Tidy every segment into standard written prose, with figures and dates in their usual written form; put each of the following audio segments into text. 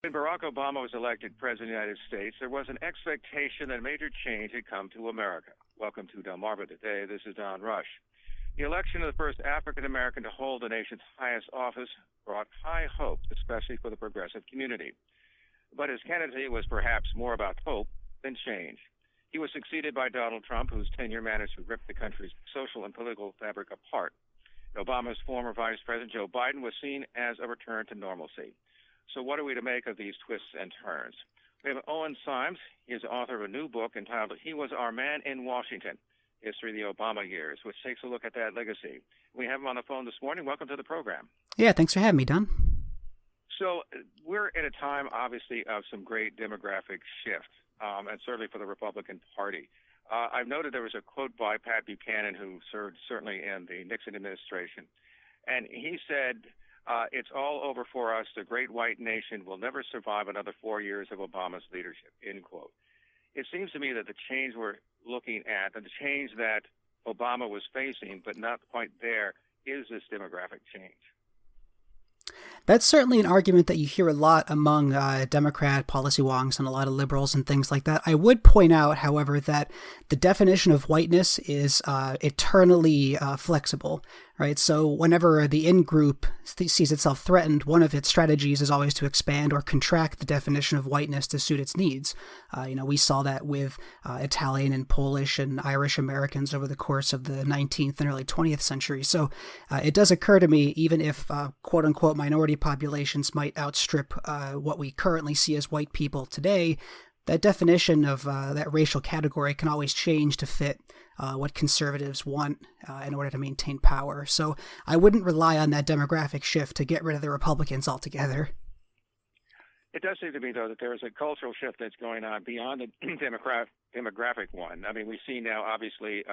When Barack Obama was elected President of the United States, there was an expectation that a major change had come to America. Welcome to Delmarva Today. This is Don Rush. The election of the first African-American to hold the nation's highest office brought high hope, especially for the progressive community. But his candidacy was perhaps more about hope than change. He was succeeded by Donald Trump, whose tenure managed to rip the country's social and political fabric apart. Obama's former Vice President, Joe Biden, was seen as a return to normalcy. So what are we to make of these twists and turns? We have Owen Symes. He is author of a new book entitled He Was Our Man in Washington, History of the Obama Years, which takes a look at that legacy. We have him on the phone this morning. Welcome to the program. Yeah, thanks for having me, Don. So we're at a time, obviously, of some great demographic shift, and certainly for the Republican Party. I've noted there was a quote by Pat Buchanan, who served certainly in the Nixon administration, and he said, it's all over for us. The great white nation will never survive another 4 years of Obama's leadership, end quote. It seems to me that the change we're looking at, and the change that Obama was facing, but not quite there, is this demographic change. That's certainly an argument that you hear a lot among Democrat policy wonks and a lot of liberals and things like that. I would point out, however, that the definition of whiteness is eternally flexible, right? So whenever the in-group sees itself threatened, one of its strategies is always to expand or contract the definition of whiteness to suit its needs. We saw that with Italian and Polish and Irish Americans over the course of the 19th and early 20th century. So it does occur to me, even if quote-unquote minority populations might outstrip what we currently see as white people today, that definition of that racial category can always change to fit what conservatives want in order to maintain power. So I wouldn't rely on that demographic shift to get rid of the Republicans altogether. It does seem to me, though, that there is a cultural shift that's going on beyond the demographic one. I mean, we see now, obviously,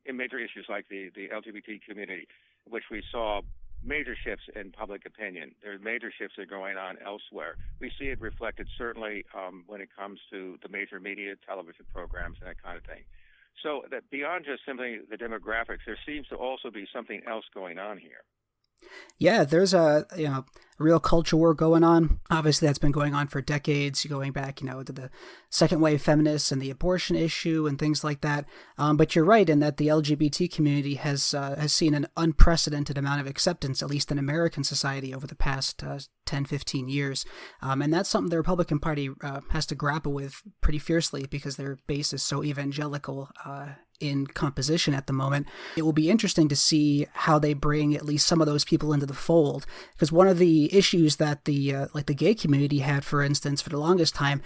in major issues like the LGBT community, which we saw major shifts in public opinion. There are major shifts that are going on elsewhere. We see it reflected certainly when it comes to the major media, television programs, and that kind of thing. So that beyond just simply the demographics, there seems to also be something else going on here. Yeah, there's a real culture war going on. Obviously, that's been going on for decades, going back, to the second wave feminists and the abortion issue and things like that. But you're right in that the LGBT community has seen an unprecedented amount of acceptance, at least in American society, over the past 10, 15 years. And that's something the Republican Party has to grapple with pretty fiercely because their base is so evangelical in composition at the moment. It will be interesting to see how they bring at least some of those people into the fold, because one of the issues that the gay community had, for instance, for the longest time,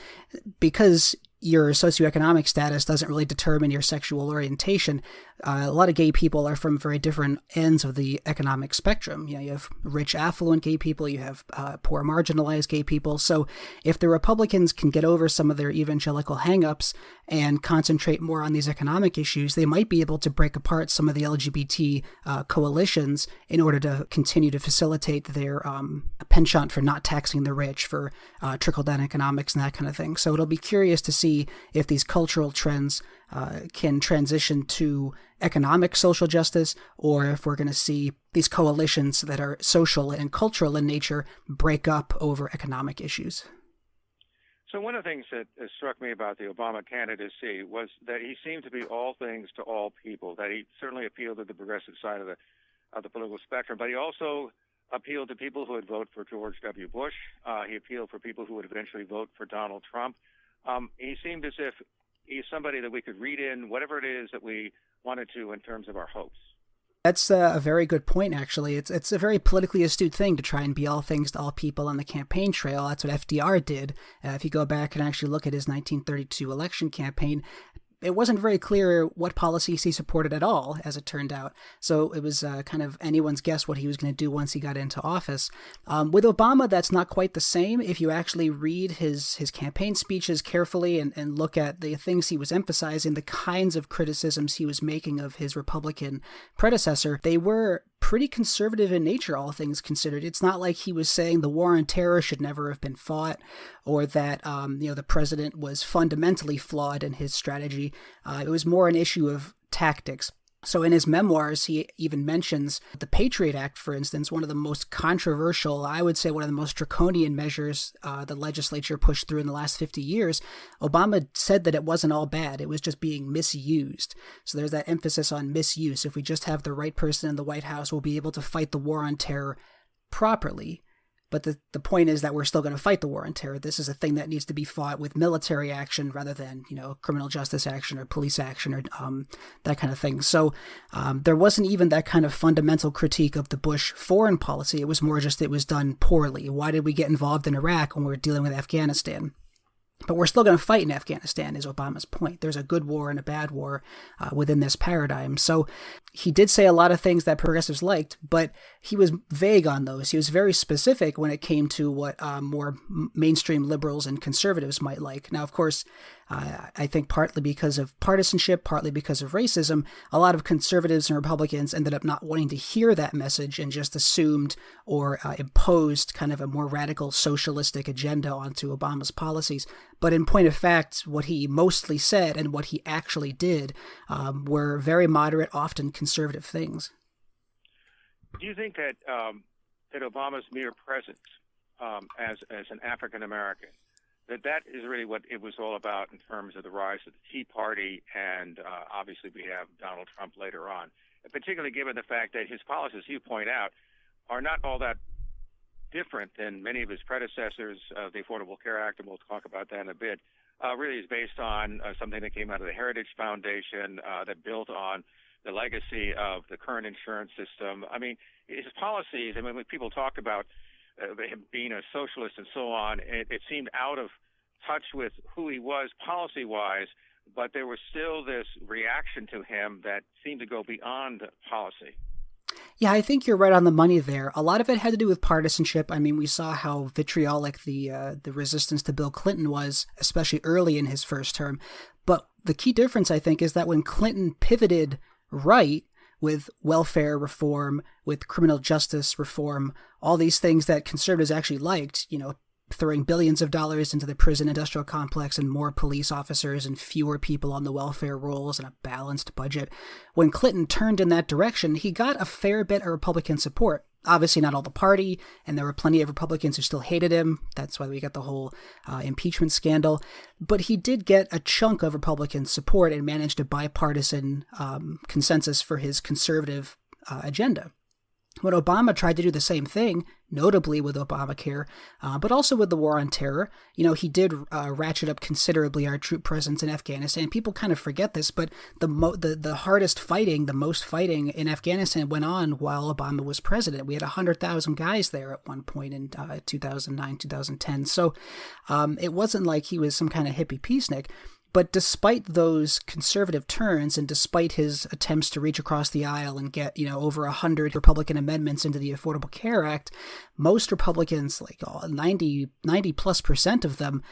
because your socioeconomic status doesn't really determine your sexual orientation. A lot of gay people are from very different ends of the economic spectrum. You have rich, affluent gay people, you have poor, marginalized gay people. So if the Republicans can get over some of their evangelical hangups and concentrate more on these economic issues, they might be able to break apart some of the LGBT coalitions in order to continue to facilitate their penchant for not taxing the rich, for trickle-down economics and that kind of thing. So it'll be curious to see if these cultural trends can transition to economic social justice, or if we're going to see these coalitions that are social and cultural in nature break up over economic issues. So one of the things that struck me about the Obama candidacy was that he seemed to be all things to all people, that he certainly appealed to the progressive side of the political spectrum, but he also appealed to people who would vote for George W. Bush. He appealed for people who would eventually vote for Donald Trump. He seemed as if he's somebody that we could read in whatever it is that we wanted to in terms of our hopes. That's a very good point, actually. It's a very politically astute thing to try and be all things to all people on the campaign trail. That's what FDR did. If you go back and actually look at his 1932 election campaign, it wasn't very clear what policies he supported at all, as it turned out. So it was kind of anyone's guess what he was going to do once he got into office. With Obama, that's not quite the same. If you actually read his campaign speeches carefully and look at the things he was emphasizing, the kinds of criticisms he was making of his Republican predecessor, they were pretty conservative in nature, all things considered. It's not like he was saying the war on terror should never have been fought, or that the president was fundamentally flawed in his strategy. It was more an issue of tactics. So in his memoirs, he even mentions the Patriot Act, for instance, one of the most controversial, I would say one of the most draconian measures the legislature pushed through in the last 50 years. Obama said that it wasn't all bad. It was just being misused. So there's that emphasis on misuse. If we just have the right person in the White House, we'll be able to fight the war on terror properly. But the point is that we're still going to fight the war on terror. This is a thing that needs to be fought with military action rather than, criminal justice action or police action or that kind of thing. So there wasn't even that kind of fundamental critique of the Bush foreign policy. It was more just it was done poorly. Why did we get involved in Iraq when we were dealing with Afghanistan? But we're still going to fight in Afghanistan, is Obama's point. There's a good war and a bad war within this paradigm. So he did say a lot of things that progressives liked, but he was vague on those. He was very specific when it came to what more mainstream liberals and conservatives might like. Now, of course, I think partly because of partisanship, partly because of racism, a lot of conservatives and Republicans ended up not wanting to hear that message and just assumed or imposed kind of a more radical socialistic agenda onto Obama's policies. But in point of fact, what he mostly said and what he actually did were very moderate, often conservative things. Do you think that that Obama's mere presence as an African American, that is really what it was all about in terms of the rise of the Tea Party, and obviously we have Donald Trump later on, particularly given the fact that his policies, you point out, are not all that different than many of his predecessors. The Affordable Care Act, and we'll talk about that in a bit, really is based on something that came out of the Heritage Foundation that built on the legacy of the current insurance system. I mean, his policies, when people talk about him being a socialist and so on, it seemed out of touch with who he was policy-wise, but there was still this reaction to him that seemed to go beyond policy. Yeah, I think you're right on the money there. A lot of it had to do with partisanship. I mean, we saw how vitriolic the resistance to Bill Clinton was, especially early in his first term. But the key difference, I think, is that when Clinton pivoted right with welfare reform, with criminal justice reform, all these things that conservatives actually liked, throwing billions of dollars into the prison industrial complex and more police officers and fewer people on the welfare rolls and a balanced budget. When Clinton turned in that direction, he got a fair bit of Republican support. Obviously not all the party, and there were plenty of Republicans who still hated him. That's why we got the whole impeachment scandal. But he did get a chunk of Republican support and managed a bipartisan consensus for his conservative agenda. When Obama tried to do the same thing, notably with Obamacare, but also with the war on terror, he did ratchet up considerably our troop presence in Afghanistan. People kind of forget this, but the hardest fighting, the most fighting in Afghanistan went on while Obama was president. We had 100,000 guys there at one point in 2009, 2010. So it wasn't like he was some kind of hippie peacenik. But despite those conservative turns and despite his attempts to reach across the aisle and get, over 100 Republican amendments into the Affordable Care Act, most Republicans, like 90+% of them,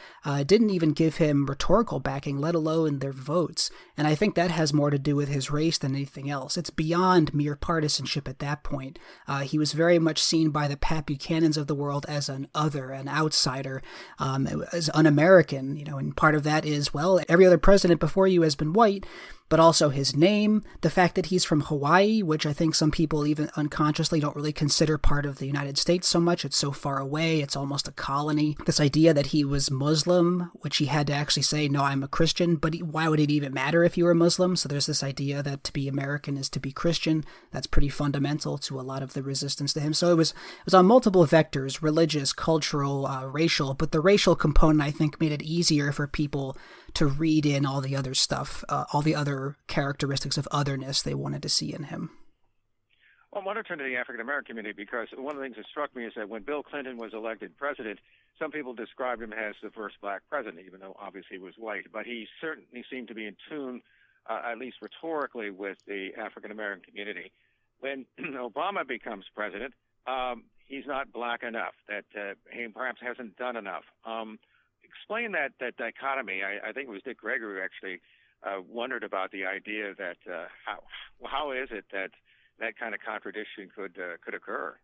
didn't even give him rhetorical backing, let alone their votes. And I think that has more to do with his race than anything else. It's beyond mere partisanship at that point. He was very much seen by the Pat Buchanans of the world as an other, an outsider, as un-American, and part of that is, well, every other president before you has been white, but also his name, the fact that he's from Hawaii, which I think some people even unconsciously don't really consider part of the United States so much. It's so far away. It's almost a colony. This idea that he was Muslim, which he had to actually say, no, I'm a Christian, but why would it even matter if you were Muslim? So there's this idea that to be American is to be Christian. That's pretty fundamental to a lot of the resistance to him. So it was on multiple vectors, religious, cultural, racial, but the racial component, I think, made it easier for people to read in all the other stuff, all the other characteristics of otherness they wanted to see in him. Well, I want to turn to the African-American community because one of the things that struck me is that when Bill Clinton was elected president, some people described him as the first black president, even though obviously he was white. But he certainly seemed to be in tune, at least rhetorically, with the African-American community. When Obama becomes president, he's not black enough, that he perhaps hasn't done enough. Explain that dichotomy. I think it was Dick Gregory who actually wondered about the idea that how is it that kind of contradiction could occur?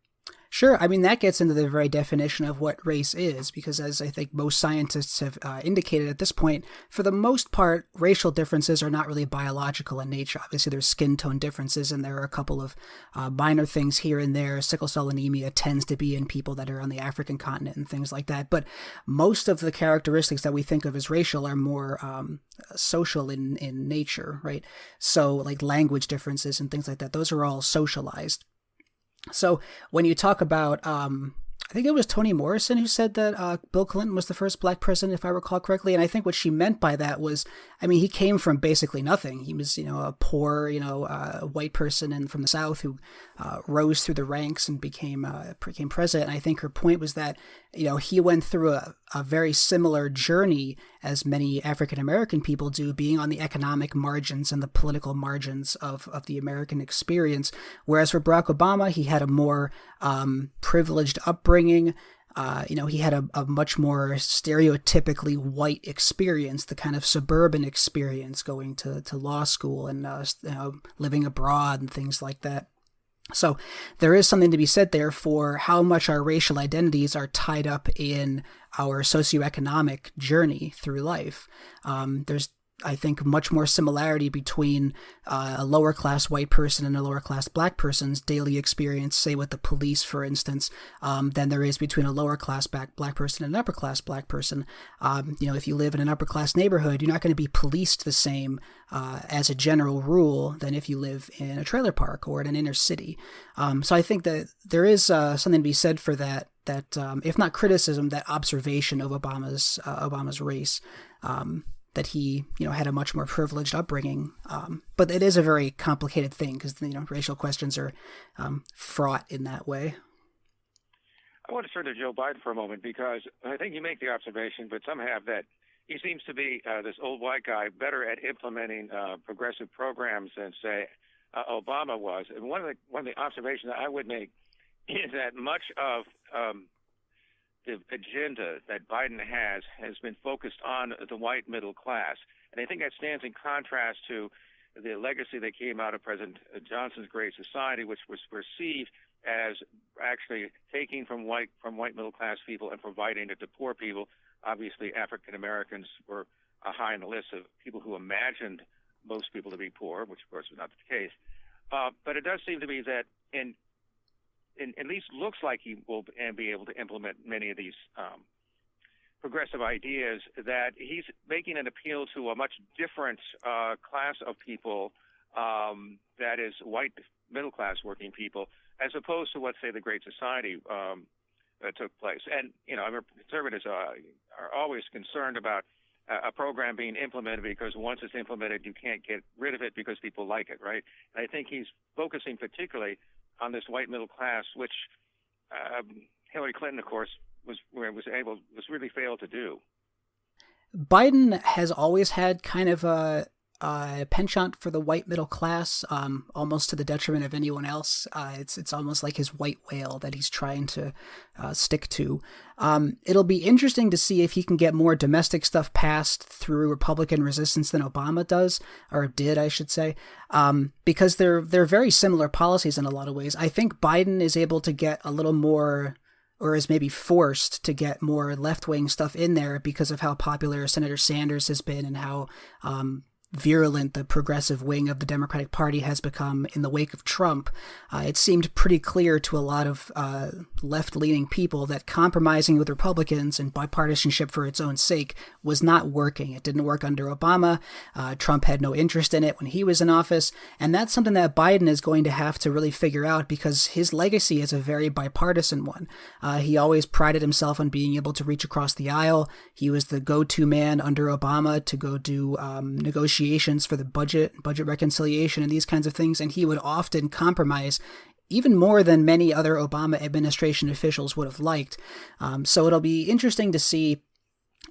Sure. I mean, that gets into the very definition of what race is, because as I think most scientists have indicated at this point, for the most part, racial differences are not really biological in nature. Obviously, there's skin tone differences, and there are a couple of minor things here and there. Sickle cell anemia tends to be in people that are on the African continent and things like that. But most of the characteristics that we think of as racial are more social in nature, right? So like language differences and things like that, those are all socialized. So when you talk about, I think it was Toni Morrison who said that Bill Clinton was the first black president, if I recall correctly. And I think what she meant by that was, I mean, he came from basically nothing. He was, a poor, white person and from the South who rose through the ranks and became president. And I think her point was that, he went through a very similar journey as many African American people do, being on the economic margins and the political margins of the American experience. Whereas for Barack Obama, he had a more privileged upbringing. He had a much more stereotypically white experience, the kind of suburban experience, going to law school and living abroad and things like that. So there is something to be said there for how much our racial identities are tied up in our socioeconomic journey through life. There's, I think, much more similarity between a lower class white person and a lower class black person's daily experience, say with the police, for instance, than there is between a lower class black person and an upper class black person. If you live in an upper class neighborhood, you're not going to be policed the same as a general rule than if you live in a trailer park or in an inner city. So I think that there is something to be said for that if not criticism, that observation of Obama's race. That he, had a much more privileged upbringing. But it is a very complicated thing because, racial questions are fraught in that way. I want to turn to Joe Biden for a moment because I think you make the observation, but some have that he seems to be this old white guy better at implementing progressive programs than, say, Obama was. And one of the observations that I would make is that much of the agenda that Biden has been focused on the white middle class. And I think that stands in contrast to the legacy that came out of President Johnson's Great Society, which was perceived as actually taking from white middle class people and providing it to poor people. Obviously, African Americans were high on the list of people who imagined most people to be poor, which of course was not the case. But it does seem to me that at least looks like he will be able to implement many of these progressive ideas, that he's making an appeal to a much different class of people, that is white middle-class working people, as opposed to what, say, the Great Society took place. And, conservatives are always concerned about a program being implemented because once it's implemented, you can't get rid of it because people like it, right? And I think he's focusing particularly on this white middle class, which Hillary Clinton, of course, was really failed to do. Biden has always had kind of a penchant for the white middle class, almost to the detriment of anyone else. It's almost like his white whale that he's trying to stick to. It'll be interesting to see if he can get more domestic stuff passed through Republican resistance than Obama does, or did, I should say, because they're very similar policies in a lot of ways. I think Biden is able to get a little more, or is maybe forced to get more left-wing stuff in there because of how popular Senator Sanders has been and how virulent the progressive wing of the Democratic Party has become in the wake of Trump. It seemed pretty clear to a lot of left-leaning people that compromising with Republicans and bipartisanship for its own sake was not working. It didn't work under Obama. Trump had no interest in it when he was in office. And that's something that Biden is going to have to really figure out because his legacy is a very bipartisan one. He always prided himself on being able to reach across the aisle. He was the go-to man under Obama to go do negotiations for the budget reconciliation and these kinds of things, and he would often compromise even more than many other Obama administration officials would have liked. So it'll be interesting to see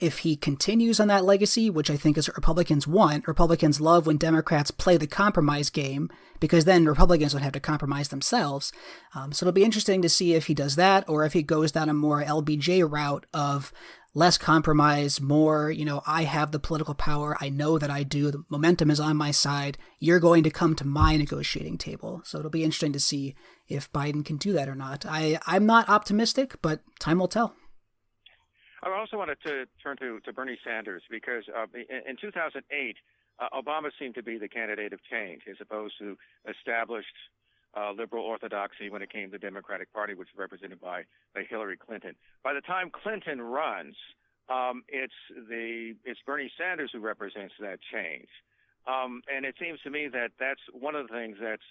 if he continues on that legacy, which I think is what Republicans want. Republicans love when Democrats play the compromise game because then Republicans would have to compromise themselves. So it'll be interesting to see if he does that or if he goes down a more LBJ route of less compromise, more, I have the political power. I know that I do. The momentum is on my side. You're going to come to my negotiating table. So it'll be interesting to see if Biden can do that or not. I'm not optimistic, but time will tell. I also wanted to turn to Bernie Sanders because in 2008, Obama seemed to be the candidate of change as opposed to established liberal orthodoxy when it came to the Democratic Party, which is represented by Hillary Clinton. By the time Clinton runs, it's Bernie Sanders who represents that change. And it seems to me that that's one of the things that's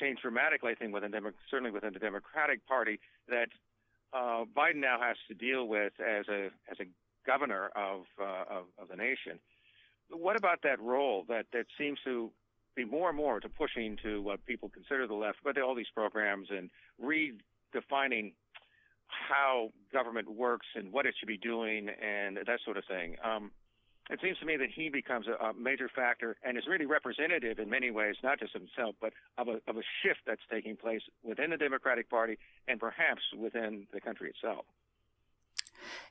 changed dramatically, I think, certainly within the Democratic Party, that Biden now has to deal with as a governor of the nation. What about that role that seems to be more and more to pushing to what people consider the left, but all these programs and redefining how government works and what it should be doing and that sort of thing? It seems to me that he becomes a major factor and is really representative in many ways, not just himself, but of a shift that's taking place within the Democratic Party and perhaps within the country itself.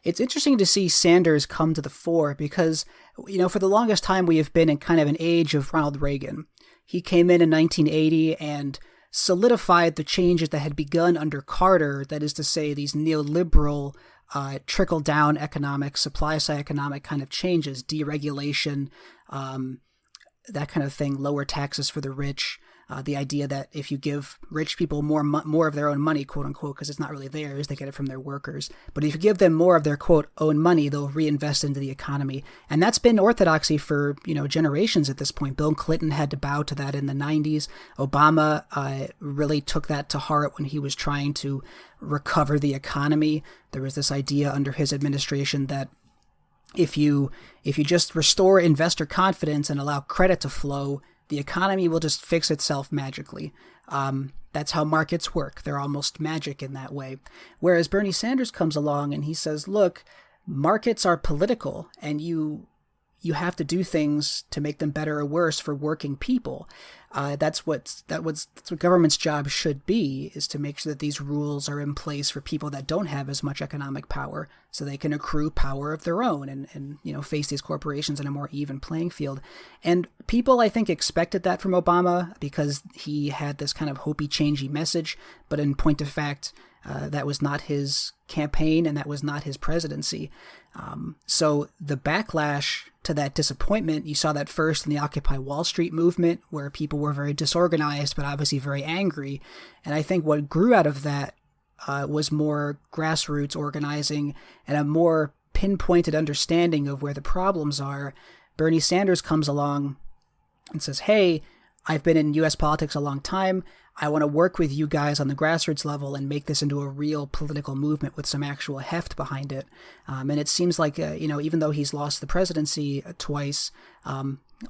It's interesting to see Sanders come to the fore because, for the longest time we have been in kind of an age of Ronald Reagan. He came in 1980 and solidified the changes that had begun under Carter, that is to say, these neoliberal trickle-down economic, supply-side economic kind of changes, deregulation, that kind of thing, lower taxes for the rich, the idea that if you give rich people more of their own money, quote unquote, because it's not really theirs, they get it from their workers. But if you give them more of their, quote, own money, they'll reinvest into the economy. And that's been orthodoxy for, generations at this point. Bill Clinton had to bow to that in the 90s. Obama really took that to heart when he was trying to recover the economy. There was this idea under his administration that if you just restore investor confidence and allow credit to flow, the economy will just fix itself magically. That's how markets work. They're almost magic in that way. Whereas Bernie Sanders comes along and he says, look, markets are political and you have to do things to make them better or worse for working people. That's what government's job should be, is to make sure that these rules are in place for people that don't have as much economic power, so they can accrue power of their own and face these corporations in a more even playing field. And people, I think, expected that from Obama because he had this kind of hopey, changey message. But in point of fact, that was not his campaign and that was not his presidency. So the backlash to that disappointment, you saw that first in the Occupy Wall Street movement, where people were very disorganized, but obviously very angry. And I think what grew out of that was more grassroots organizing and a more pinpointed understanding of where the problems are. Bernie Sanders comes along and says, hey, I've been in U.S. politics a long time. I want to work with you guys on the grassroots level and make this into a real political movement with some actual heft behind it. And it seems like, even though he's lost the presidency twice,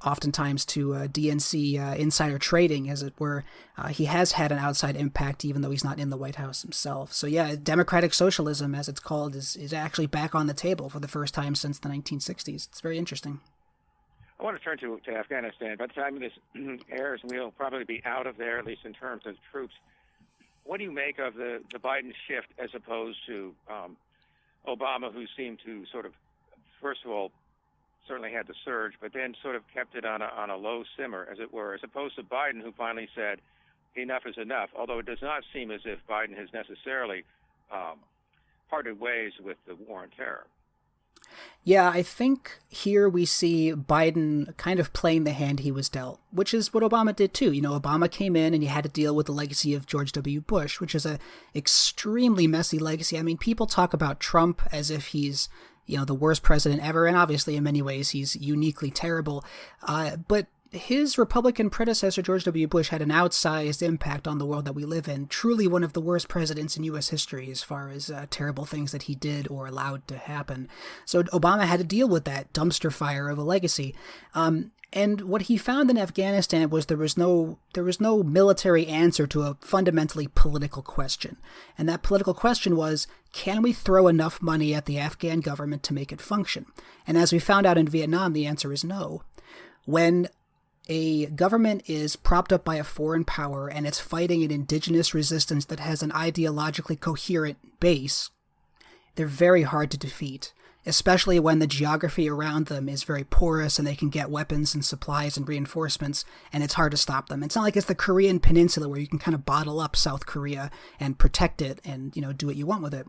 oftentimes to DNC insider trading, as it were, he has had an outside impact, even though he's not in the White House himself. So yeah, democratic socialism, as it's called, is actually back on the table for the first time since the 1960s. It's very interesting. I want to turn to Afghanistan. By the time this airs, we'll probably be out of there, at least in terms of troops. What do you make of the Biden shift as opposed to Obama, who seemed to sort of, first of all, certainly had the surge, but then sort of kept it on a low simmer, as it were, as opposed to Biden, who finally said, enough is enough, although it does not seem as if Biden has necessarily parted ways with the war on terror. Yeah, I think here we see Biden kind of playing the hand he was dealt, which is what Obama did too. Obama came in and he had to deal with the legacy of George W. Bush, which is a extremely messy legacy. I mean, people talk about Trump as if he's, the worst president ever, and obviously in many ways he's uniquely terrible. But his Republican predecessor, George W. Bush, had an outsized impact on the world that we live in. Truly one of the worst presidents in U.S. history as far as terrible things that he did or allowed to happen. So Obama had to deal with that dumpster fire of a legacy. And what he found in Afghanistan was there was no military answer to a fundamentally political question. And that political question was, can we throw enough money at the Afghan government to make it function? And as we found out in Vietnam, the answer is no. When a government is propped up by a foreign power and it's fighting an indigenous resistance that has an ideologically coherent base, they're very hard to defeat. especially when the geography around them is very porous and they can get weapons and supplies and reinforcements, and it's hard to stop them. It's not like it's the Korean Peninsula where you can kind of bottle up South Korea and protect it and, do what you want with it.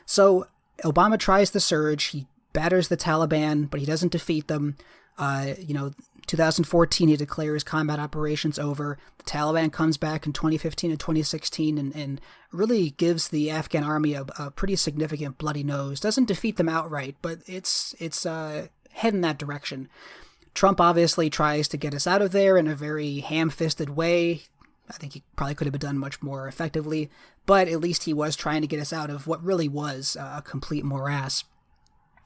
So Obama tries the surge. He batters the Taliban, but he doesn't defeat them. 2014, he declares combat operations over. The Taliban comes back in 2015 and 2016 and really gives the Afghan army a pretty significant bloody nose. Doesn't defeat them outright, but it's head in that direction. Trump obviously tries to get us out of there in a very ham-fisted way. I think he probably could have done much more effectively, but at least he was trying to get us out of what really was a complete morass.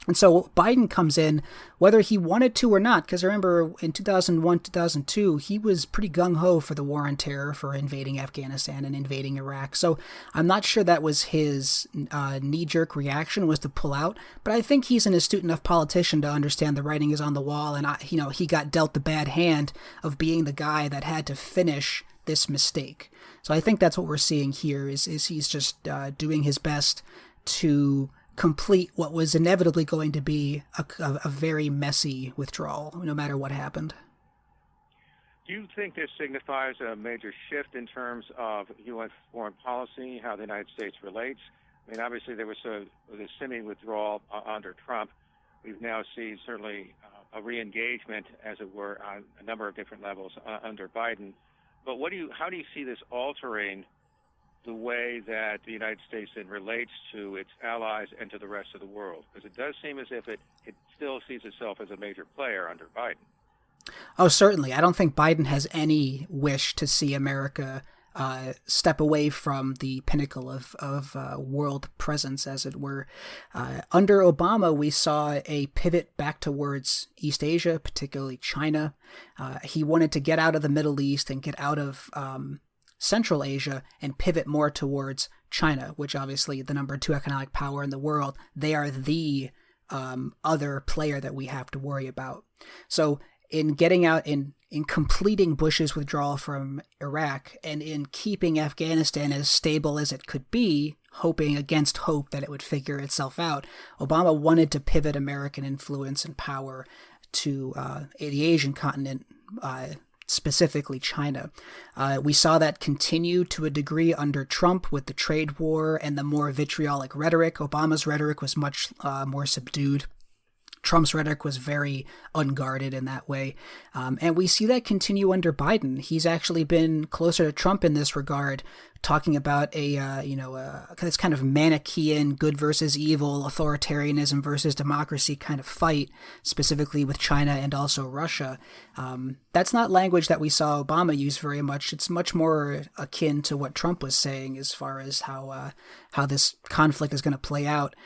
And so Biden comes in, whether he wanted to or not, because remember in 2001, 2002, he was pretty gung-ho for the war on terror, for invading Afghanistan and invading Iraq. So I'm not sure that was his knee-jerk reaction, was to pull out. But I think he's an astute enough politician to understand the writing is on the wall. And, he got dealt the bad hand of being the guy that had to finish this mistake. So I think that's what we're seeing here is he's just doing his best to complete what was inevitably going to be a very messy withdrawal, no matter what happened. Do you think this signifies a major shift in terms of U.S. foreign policy, how the United States relates? I mean, obviously there was the semi-withdrawal under Trump. We've now seen certainly a re-engagement, as it were, on a number of different levels under Biden. But how do you see this altering the way that the United States then relates to its allies and to the rest of the world? Because it does seem as if it still sees itself as a major player under Biden. Oh, certainly. I don't think Biden has any wish to see America step away from the pinnacle of world presence, as it were. Under Obama, we saw a pivot back towards East Asia, particularly China. He wanted to get out of the Middle East and get out of Central Asia and pivot more towards China, which obviously the number 2 economic power in the world. They are the other player that we have to worry about. So in getting out, in completing Bush's withdrawal from Iraq, and in keeping Afghanistan as stable as it could be, hoping against hope that it would figure itself out, Obama wanted to pivot American influence and power to the Asian continent, specifically China. We saw that continue to a degree under Trump with the trade war and the more vitriolic rhetoric. Obama's rhetoric was much more subdued. Trump's rhetoric was very unguarded in that way. And we see that continue under Biden. He's actually been closer to Trump in this regard, talking about this kind of Manichaean good versus evil, authoritarianism versus democracy kind of fight, specifically with China and also Russia. That's not language that we saw Obama use very much. It's much more akin to what Trump was saying as far as how this conflict is going to play out.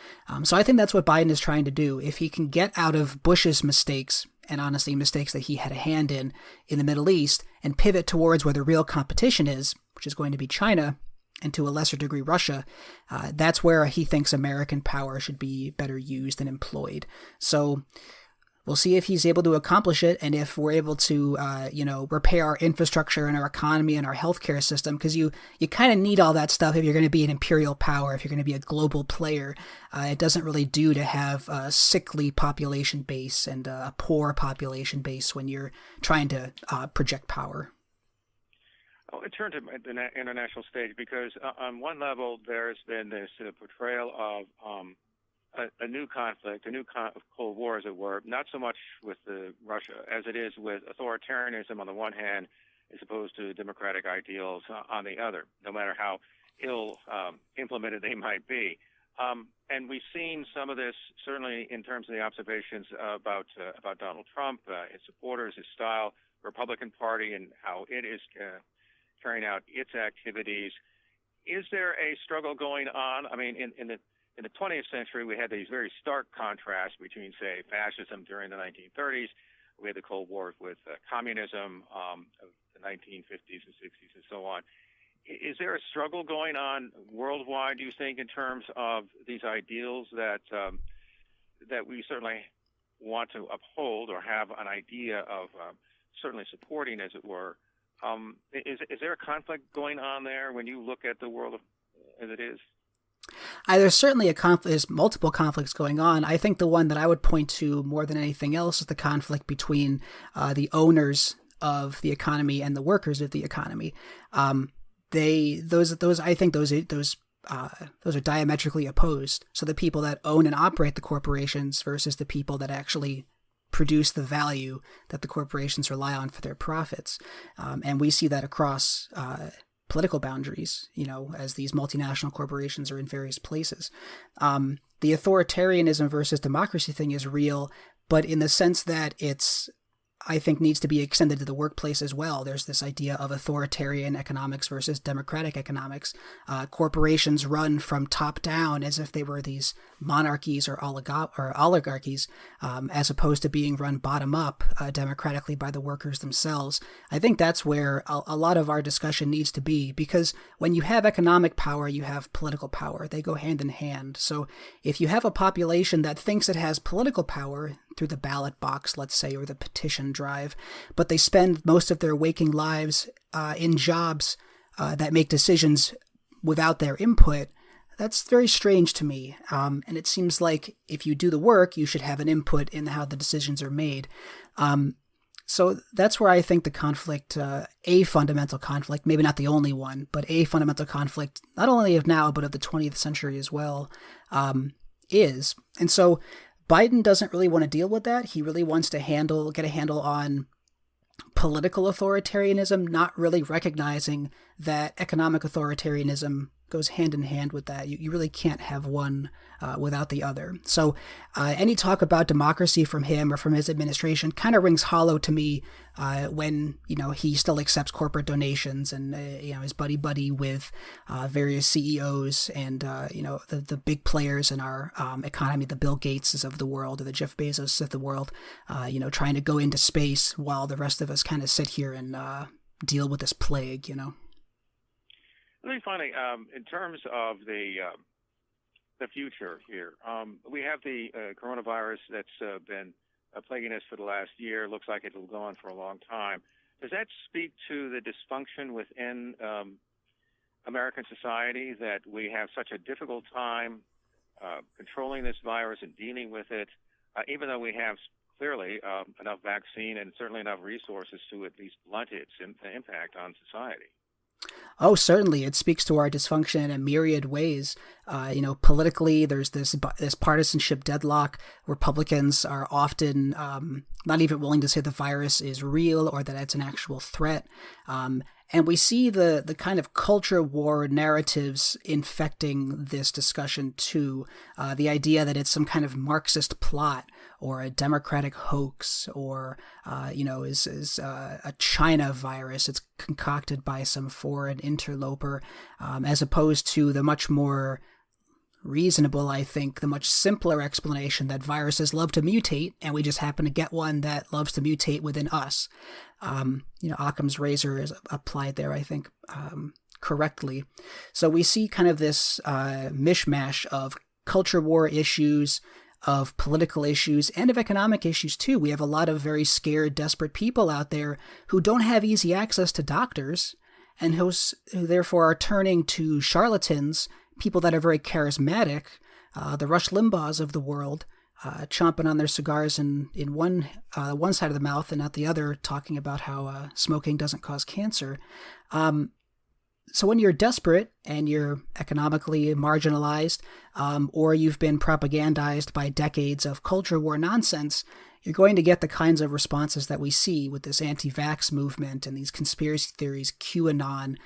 So I think that's what Biden is trying to do. If he can get out of Bush's mistakes, and honestly mistakes that he had a hand in the Middle East, and pivot towards where the real competition is, which is going to be China, and to a lesser degree Russia, that's where he thinks American power should be better used and employed. So we'll see if he's able to accomplish it, and if we're able to, repair our infrastructure and our economy and our healthcare system, because you kind of need all that stuff if you're going to be an imperial power, if you're going to be a global player. It doesn't really do to have a sickly population base and a poor population base when you're trying to project power. Well, it turned to the international stage because on one level there's been this portrayal of a new conflict, a new Cold War, as it were, not so much with Russia as it is with authoritarianism on the one hand, as opposed to democratic ideals on the other, no matter how ill implemented they might be. And we've seen some of this certainly in terms of the observations about Donald Trump, his supporters, his style, Republican Party, and how it is carrying out its activities. Is there a struggle going on? I mean, in the 20th century, we had these very stark contrasts between, say, fascism during the 1930s. We had the Cold War with communism of the 1950s and 60s and so on. Is there a struggle going on worldwide, do you think, in terms of these ideals that we certainly want to uphold or have an idea of certainly supporting, as it were? Is there a conflict going on there when you look at the world as it is? There's certainly a conflict. There's multiple conflicts going on. I think the one that I would point to more than anything else is the conflict between the owners of the economy and the workers of the economy. I think those are diametrically opposed. So the people that own and operate the corporations versus the people that actually produce the value that the corporations rely on for their profits. And we see that across political boundaries, as these multinational corporations are in various places. The authoritarianism versus democracy thing is real, but in the sense that I think needs to be extended to the workplace as well. There's this idea of authoritarian economics versus democratic economics. Corporations run from top down as if they were these monarchies or oligarchies, as opposed to being run bottom up democratically by the workers themselves. I think that's where a lot of our discussion needs to be, because when you have economic power, you have political power. They go hand in hand. So if you have a population that thinks it has political power through the ballot box, let's say, or the petition drive, but they spend most of their waking lives in jobs that make decisions without their input, that's very strange to me. And it seems like if you do the work, you should have an input in how the decisions are made. So that's where I think the conflict, a fundamental conflict, maybe not the only one, but a fundamental conflict, not only of now, but of the 20th century as well, is. And so Biden doesn't really want to deal with that. He really wants to get a handle on political authoritarianism, not really recognizing that economic authoritarianism goes hand in hand with that. You really can't have one without the other. So any talk about democracy from him or from his administration kind of rings hollow to me when he still accepts corporate donations and is buddy with various CEOs and the big players in our economy, the Bill Gateses of the world or the Jeff Bezos of the world, trying to go into space while the rest of us kind of sit here and deal with this plague. Let me finally, in terms of the future here, we have the coronavirus that's been plaguing us for the last year. Looks like it will go on for a long time. Does that speak to the dysfunction within American society, that we have such a difficult time controlling this virus and dealing with it, even though we have clearly enough vaccine and certainly enough resources to at least blunt its impact on society? Oh, certainly. It speaks to our dysfunction in a myriad ways. Politically, there's this partisanship deadlock. Republicans are often not even willing to say the virus is real or that it's an actual threat. And we see the kind of culture war narratives infecting this discussion too. The idea that it's some kind of Marxist plot or a democratic hoax or, is a China virus. It's concocted by some foreign interloper, as opposed to the much more reasonable, I think, the much simpler explanation that viruses love to mutate, and we just happen to get one that loves to mutate within us. Occam's razor is applied there, I think, correctly. So we see kind of this mishmash of culture war issues, of political issues, and of economic issues too. We have a lot of very scared, desperate people out there who don't have easy access to doctors and who therefore are turning to charlatans, people that are very charismatic, the Rush Limbaughs of the world, chomping on their cigars in one side of the mouth and not the other, talking about how smoking doesn't cause cancer. So when you're desperate and you're economically marginalized, or you've been propagandized by decades of culture war nonsense, you're going to get the kinds of responses that we see with this anti-vax movement and these conspiracy theories, QAnon,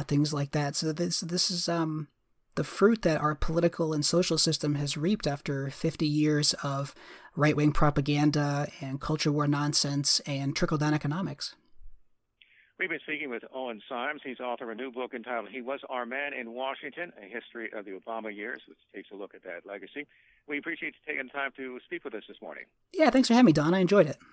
things like that. So this is the fruit that our political and social system has reaped after 50 years of right-wing propaganda and culture war nonsense and trickle-down economics. We've been speaking with Owen Symes. He's author of a new book entitled He Was Our Man in Washington, A History of the Obama Years, which takes a look at that legacy. We appreciate you taking the time to speak with us this morning. Yeah, thanks for having me, Don. I enjoyed it.